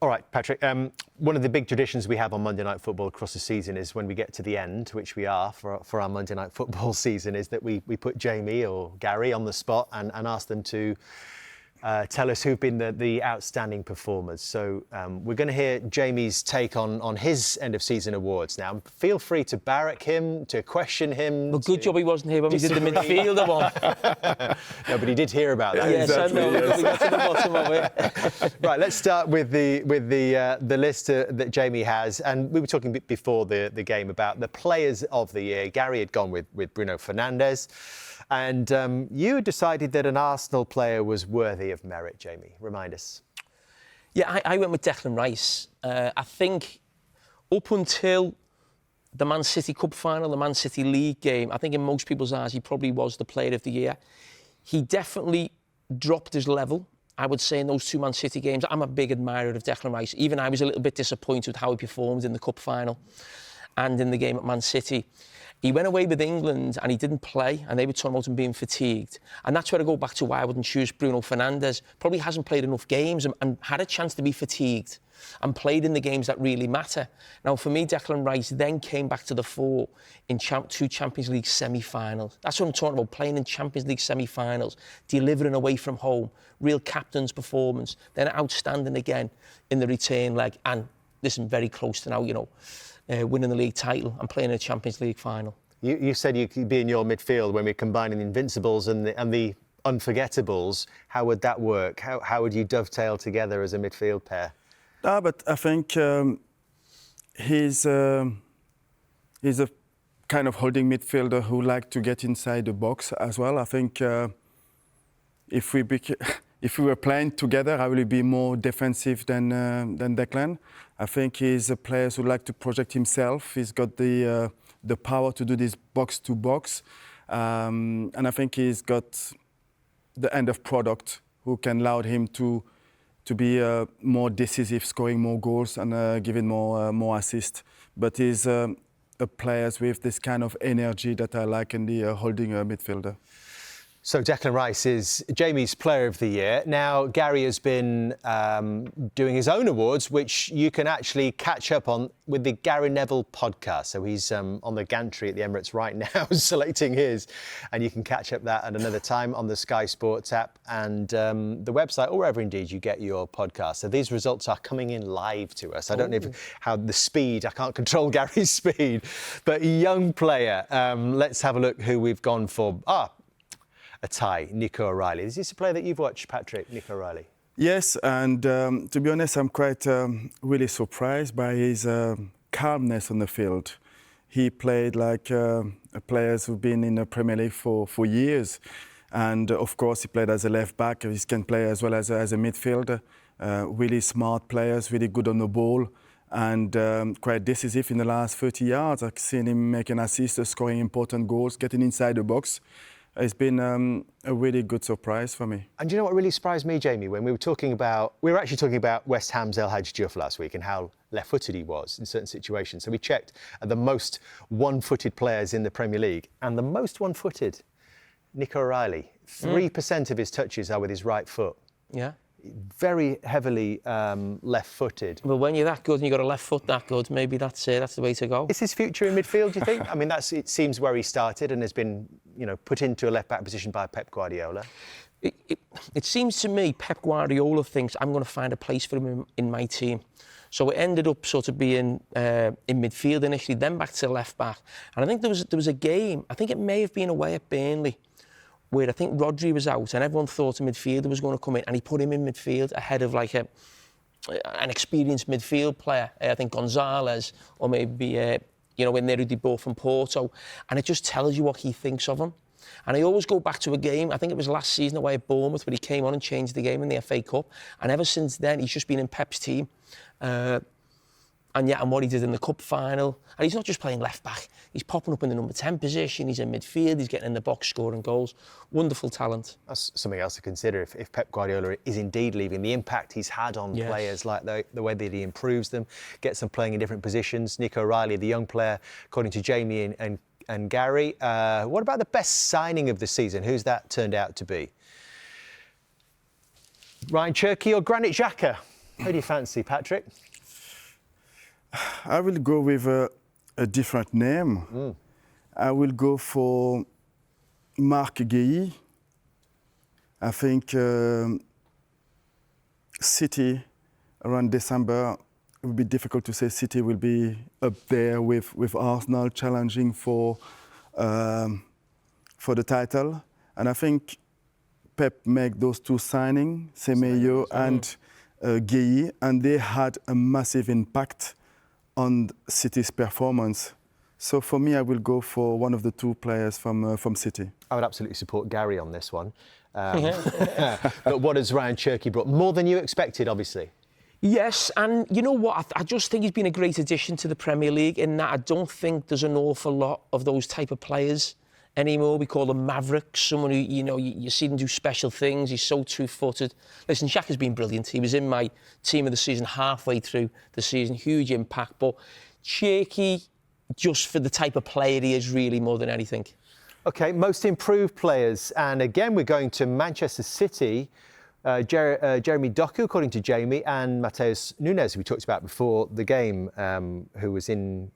All right, Patrick, one of the big traditions we have on Monday Night Football across the season is when we get to the end, which we are for our Monday Night Football season, is that we put Jamie or Gary on the spot and ask them to tell us who've been the outstanding performers. So we're going to hear Jamie's take on his end-of-season awards now. Feel free to barrack him, to question him. Well, good job he wasn't here when we did the midfielder one. No, but he did hear about that. Yes, exactly, I know. yes. We got to the bottom of it. Right, let's start with the list that Jamie has. And we were talking before the game about the players of the year. Gary had gone with Bruno Fernandes. And you decided that an Arsenal player was worthy of merit, Jamie. Remind us. Yeah, I went with Declan Rice. I think up until the Man City Cup final, the Man City League game, I think in most people's eyes he probably was the player of the year. He definitely dropped his level, I would say, in those two Man City games. I'm a big admirer of Declan Rice. Even I was a little bit disappointed with how he performed in the Cup final and in the game at Man City. He went away with England and he didn't play, and they were talking about him being fatigued. And that's where I go back to why I wouldn't choose Bruno Fernandes. Probably hasn't played enough games and had a chance to be fatigued and played in the games that really matter. Now, for me, Declan Rice then came back to the fore in two Champions League semi-finals. That's what I'm talking about, playing in Champions League semi-finals, delivering away from home, real captain's performance, then outstanding again in the return leg. And listen, very close to now, winning the league title and playing in a Champions League final. You said you could be in your midfield when we're combining the Invincibles and the Unforgettables. How would that work? How would you dovetail together as a midfield pair? No, but I think he's a kind of holding midfielder who like to get inside the box as well. I think if we were playing together, I will be more defensive than Declan. I think he's a player who like to project himself. He's got the power to do this box to box, and I think he's got the end of product who can allow him to be more decisive, scoring more goals and giving more assists. But he's a player with this kind of energy that I like in the holding midfielder. So Declan Rice is Jamie's Player of the Year. Now, Gary has been doing his own awards, which you can actually catch up on with the Gary Neville podcast. So he's on the gantry at the Emirates right now selecting his. And you can catch up that at another time on the Sky Sports app and the website, or wherever indeed you get your podcast. So these results are coming in live to us. I don't know how the speed, I can't control Gary's speed. But young player, let's have a look who we've gone for. A tie, Nico O'Reilly. Is this a player that you've watched, Patrick, Nico O'Reilly? Yes, and to be honest, I'm quite really surprised by his calmness on the field. He played like players who've been in the Premier League for years. And of course, he played as a left back. He can play as well as a midfielder. Really smart players, really good on the ball, and quite decisive in the last 30 yards. I've seen him making assists, scoring important goals, getting inside the box. It's been a really good surprise for me. And do you know what really surprised me, Jamie, when we were actually talking about West Ham's El Hadji Diouf last week and how left-footed he was in certain situations. So we checked the most one-footed players in the Premier League, and the most one-footed, Nico O'Reilly. 3% of his touches are with his right foot. Yeah. Very heavily left-footed. Well, when you're that good and you've got a left foot that good, maybe that's the way to go. Is his future in midfield, do you think? I mean, it seems where he started and has been, put into a left-back position by Pep Guardiola. It seems to me Pep Guardiola thinks I'm going to find a place for him in my team. So it ended up sort of being in midfield initially, then back to left-back. And I think there was a game, I think it may have been away at Burnley, where I think Rodri was out and everyone thought a midfielder was going to come in, and he put him in midfield ahead of like an experienced midfield player. I think Gonzalez, or maybe in there who both from Porto, and it just tells you what he thinks of him. And I always go back to a game, I think it was last season away at Bournemouth, where he came on and changed the game in the FA Cup, and ever since then he's just been in Pep's team. And what he did in the cup final. And he's not just playing left back, he's popping up in the number 10 position, he's in midfield, he's getting in the box, scoring goals. Wonderful talent. That's something else to consider if Pep Guardiola is indeed leaving, the impact he's had on players, like the way that he improves them, gets them playing in different positions. Nico O'Reilly, the young player, according to Jamie and Gary. What about the best signing of the season? Who's that turned out to be? Ryan Cherky or Granit Xhaka? Who do you fancy, Patrick? I will go with a different name. I will go for Marc Guéhi. I think City around December, it will be difficult to say City will be up there with Arsenal challenging for the title. And I think Pep make those two signings, Semedo and Guéhi, and they had a massive impact on City's performance. So for me, I will go for one of the two players from City. I would absolutely support Gary on this one. But what has Ryan Cherky brought? More than you expected, obviously. Yes, and you know what? I just think he's been a great addition to the Premier League in that I don't think there's an awful lot of those type of players anymore. We call them mavericks, someone who, you see them do special things. He's so two-footed. Listen, Shaq has been brilliant. He was in my team of the season halfway through the season, huge impact. But Cherky, just for the type of player he is, really, more than anything. OK, most improved players. And again, we're going to Manchester City. Jeremy Doku, according to Jamie, and Mateus Nunes, who we talked about before the game, who was in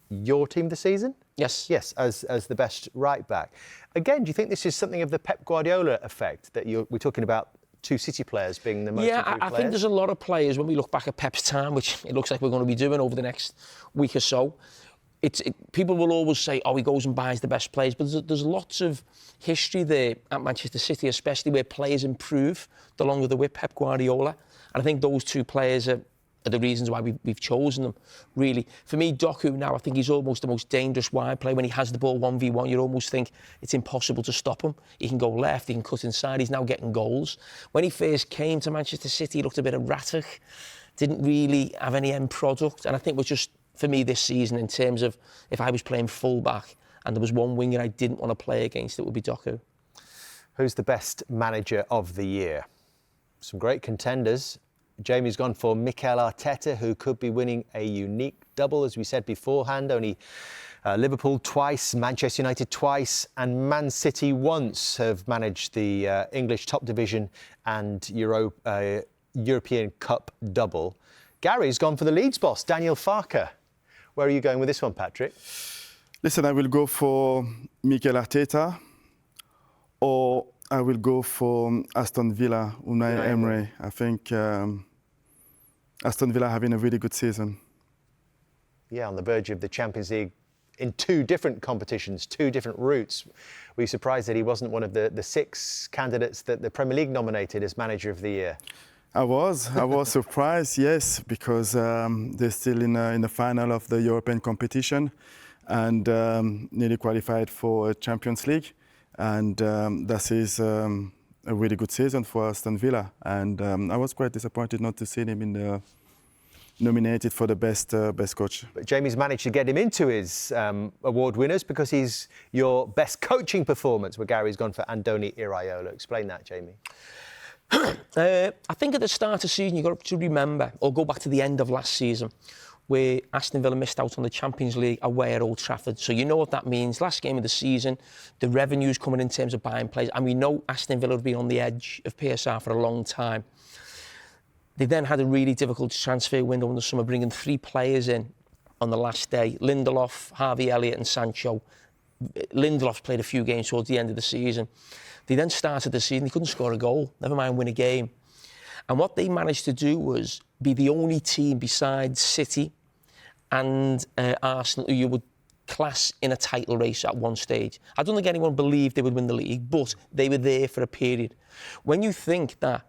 your team this season? Yes. Yes, as the best right-back. Again, do you think this is something of the Pep Guardiola effect, that we're talking about two City players being the most improved players? I think there's a lot of players, when we look back at Pep's time, which it looks like we're going to be doing over the next week or so, people will always say, he goes and buys the best players, but there's lots of history there at Manchester City, especially where players improve the longer they're with Pep Guardiola. And I think those two players are the reasons why we've chosen them, really. For me, Doku now, I think he's almost the most dangerous wide player. When he has the ball 1v1, you almost think it's impossible to stop him. He can go left, he can cut inside, he's now getting goals. When he first came to Manchester City, he looked a bit erratic, didn't really have any end product, and I think was just, for me this season, in terms of if I was playing full-back and there was one winger I didn't want to play against, it would be Doku. Who's the best manager of the year? Some great contenders. Jamie's gone for Mikel Arteta, who could be winning a unique double, as we said beforehand. Only Liverpool twice, Manchester United twice, and Man City once have managed the English top division and European Cup double. Gary's gone for the Leeds boss, Daniel Farke. Where are you going with this one, Patrick? Listen, I will go for Mikel Arteta, or I will go for Aston Villa, Unai Emery. I think Aston Villa having a really good season. Yeah, on the verge of the Champions League in two different competitions, two different routes. Were you surprised that he wasn't one of the six candidates that the Premier League nominated as Manager of the Year? I was surprised, yes, because they're still in the final of the European competition and nearly qualified for a Champions League. And that is a really good season for Aston Villa. And I was quite disappointed not to see him nominated for the best coach. But Jamie's managed to get him into his award winners because he's your best coaching performance, where Gary's gone for Andoni Iraola. Explain that, Jamie. I think at the start of the season, you've got to remember, or go back to the end of last season, where Aston Villa missed out on the Champions League away at Old Trafford. So you know what that means. Last game of the season, the revenue's coming in terms of buying players, and we know Aston Villa have been on the edge of PSR for a long time. They then had a really difficult transfer window in the summer, bringing 3 players in on the last day. Lindelof, Harvey Elliott and Sancho. Lindelof played a few games towards the end of the season. They then started the season, they couldn't score a goal, never mind win a game. And what they managed to do was be the only team besides City and Arsenal who you would class in a title race at one stage. I don't think anyone believed they would win the league, but they were there for a period. When you think that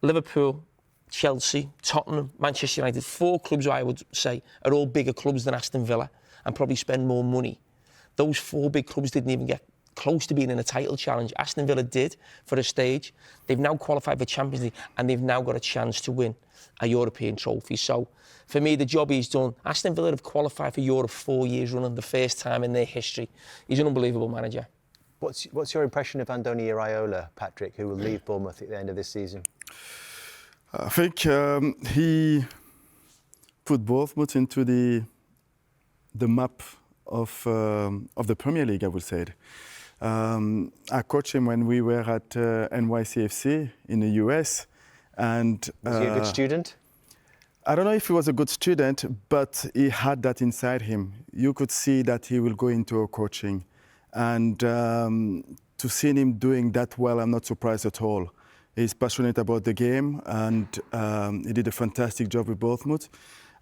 Liverpool, Chelsea, Tottenham, Manchester United, 4 clubs who I would say are all bigger clubs than Aston Villa and probably spend more money, those 4 big clubs didn't even get close to being in a title challenge. Aston Villa did for a stage. They've now qualified for Champions League and they've now got a chance to win a European trophy. So for me, the job he's done, Aston Villa have qualified for Europe 4 years running, the first time in their history. He's an unbelievable manager. What's your impression of Andoni Iraola, Patrick, who will leave Bournemouth at the end of this season? I think he put Bournemouth into the map of the Premier League, I would say. I coached him when we were at NYCFC in the US, And Was he a good student? I don't know if he was a good student, but he had that inside him. You could see that he will go into a coaching. And to see him doing that well, I'm not surprised at all. He's passionate about the game, and he did a fantastic job with Bournemouth.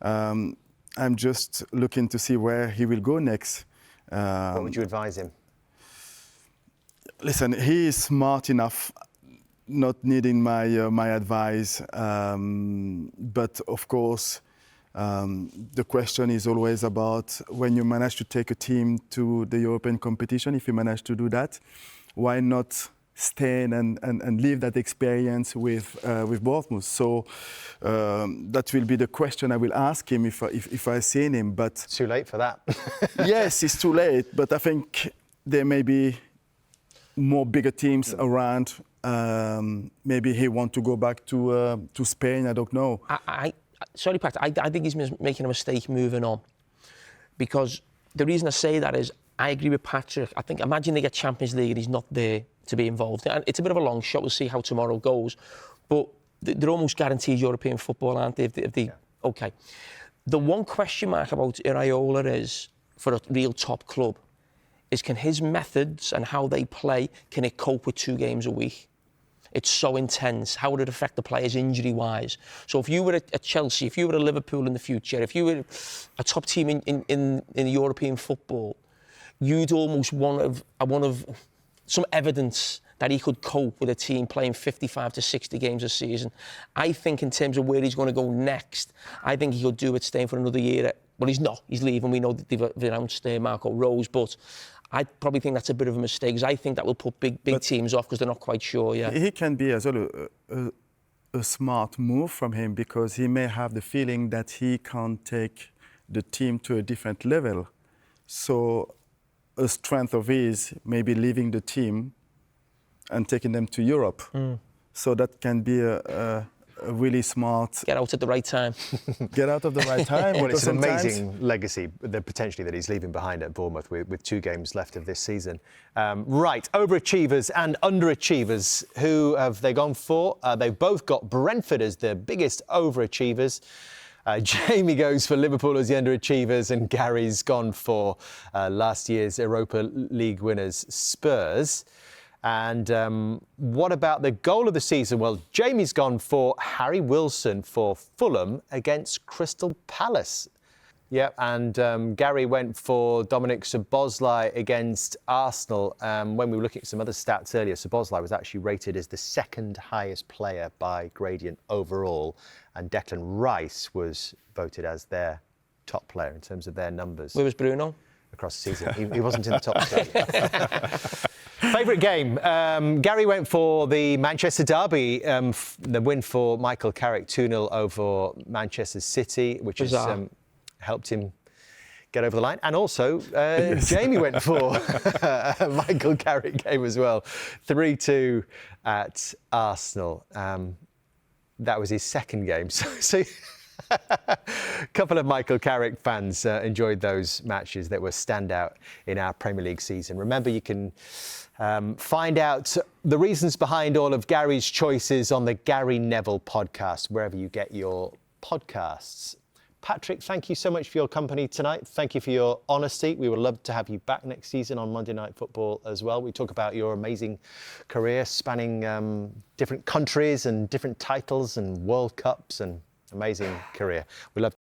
I'm just looking to see where he will go next. What would you advise him? Listen, he is smart enough, not needing my advice. But of course, the question is always about when you manage to take a team to the European competition, if you manage to do that, why not stay and live that experience with Bournemouth? So that will be the question I will ask him if I see him. But It's too late for that. yes, it's too late. But I think there may be more bigger teams around. Maybe he want to go back to Spain. I don't know. Sorry, Pat. I think he's making a mistake moving on, because the reason I say that is I agree with Patrick. I think imagine they get Champions League and he's not there to be involved. And it's a bit of a long shot. We'll see how tomorrow goes. But they're almost guaranteed European football, aren't they? Okay. The one question mark about Iraola is, for a real top club, is can his methods and how they play, can it cope with 2 games a week? It's so intense. How would it affect the players injury-wise? So if you were at Chelsea, if you were at Liverpool in the future, if you were a top team in European football, you'd almost want some evidence that he could cope with a team playing 55 to 60 games a season. I think in terms of where he's going to go next, I think he could do it staying for another year. Well, he's not. He's leaving. We know that they've announced Marco Rose, but I probably think that's a bit of a mistake, because I think that will put big teams off because they're not quite sure yet. He can be as well a smart move from him, because he may have the feeling that he can't take the team to a different level. So a strength of his may be leaving the team and taking them to Europe. So that can be a really smart... Get out at the right time. Get out of the right time. Well, it's an amazing legacy, potentially, that he's leaving behind at Bournemouth with 2 games left of this season. Right, overachievers and underachievers. Who have they gone for? They've both got Brentford as the biggest overachievers. Jamie goes for Liverpool as the underachievers, and Gary's gone for last year's Europa League winners, Spurs. And what about the goal of the season? Well, Jamie's gone for Harry Wilson for Fulham against Crystal Palace. Yeah, and Gary went for Dominic Szoboszlai against Arsenal. When we were looking at some other stats earlier, Szoboszlai was actually rated as the 2nd highest player by Gradient overall, and Declan Rice was voted as their top player in terms of their numbers. Where was Bruno? Across the season. He wasn't in the top 3. Favourite game? Gary went for the Manchester derby, the win for Michael Carrick 2-0 over Manchester City, which has helped him get over the line. And also, Jamie went for a Michael Carrick game as well, 3-2 at Arsenal. That was his 2nd game. So a couple of Michael Carrick fans enjoyed those matches that were standout in our Premier League season. Remember, you can find out the reasons behind all of Gary's choices on the Gary Neville podcast, wherever you get your podcasts. Patrick, thank you so much for your company tonight. Thank you for your honesty. We would love to have you back next season on Monday Night Football as well. We talk about your amazing career spanning different countries and different titles and World Cups, and amazing career. We love